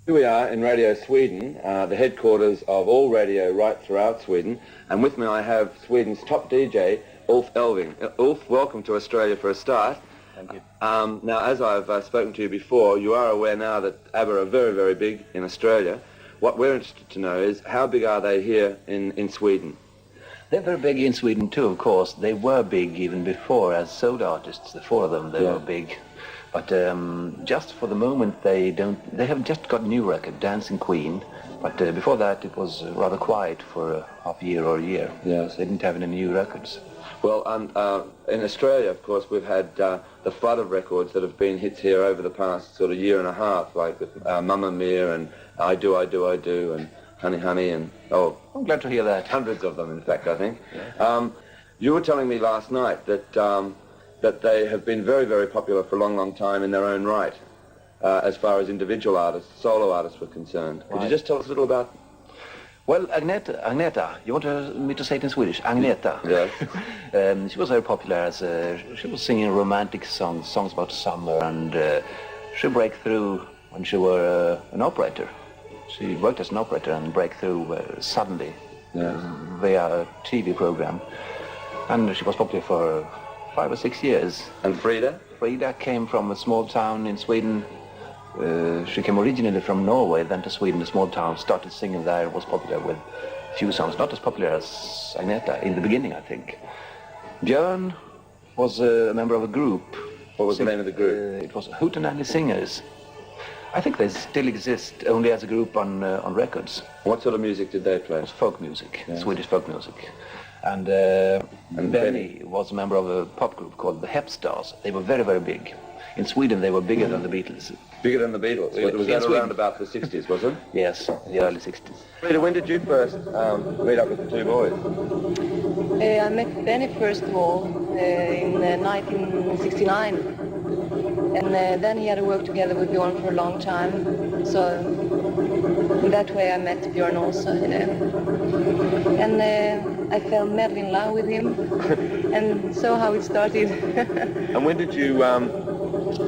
Here we are in Radio Sweden, the headquarters of all radio right throughout Sweden, and with me I have Sweden's top DJ, Ulf Elving. Ulf, welcome to Australia for a start. Thank you. Now, as I've spoken to you before, you are aware now that ABBA are very, very big in Australia. What we're interested to know is how big are they here in Sweden? They're very big in Sweden too, of course. They were big even before as solo artists. The four of them, they were big. But just for the moment, they have just got a new record, Dancing Queen. But before that, it was rather quiet for half a year or a year. Yes. They didn't have any new records. Well, in Australia, of course, we've had the flood of records that have been hits here over the past sort of year and a half, like Mamma Mia and I Do, I Do, I Do, and Honey, Honey, and I'm glad to hear that. Hundreds of them, in fact, I think. Yeah. You were telling me last night that they have been very, very popular for a long, long time in their own right, as far as individual artists, solo artists were concerned. Could you just tell us a little about? Well, Agneta, you want me to say it in Swedish? Agneta. Yes. She was very popular as she was singing romantic songs about summer, and she broke through when she was an operator. She worked as an operator and broke through suddenly via a TV program, and she was popular for 5 or 6 years. And Frida? Frida came from a small town in Sweden. She came originally from Norway, then to Sweden, a small town, started singing there, was popular with a few songs, not as popular as Agneta in the beginning, I think. Björn was a member of a group. What was the name of the group? It was Hootenanny Singers. I think they still exist only as a group on records. What sort of music did they play? It was folk music, Swedish folk music. And Benny was a member of a pop group called the Hepstars. They were very, very big. In Sweden, they were bigger than the Beatles. Bigger than the Beatles? Was that around about the 60s, was it? Yes, the early 60s. Frida, when did you first meet up with the two boys? I met Benny first of all in 1969, and then he had to work together with Björn for a long time, so in that way I met Björn also, you know. And I fell madly in love with him, and so how it started. And when did you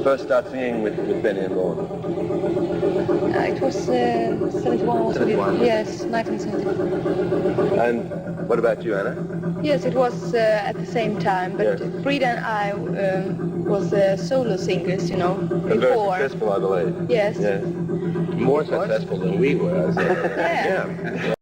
first start singing with Benny and Lorne? It was 71, wasn't it? 71. Yes, 1971. And what about you, Anna? Yes, it was at the same time, but Frida and I was solo singers, you know, And very successful, I believe. Yes. More successful than we were. Yeah.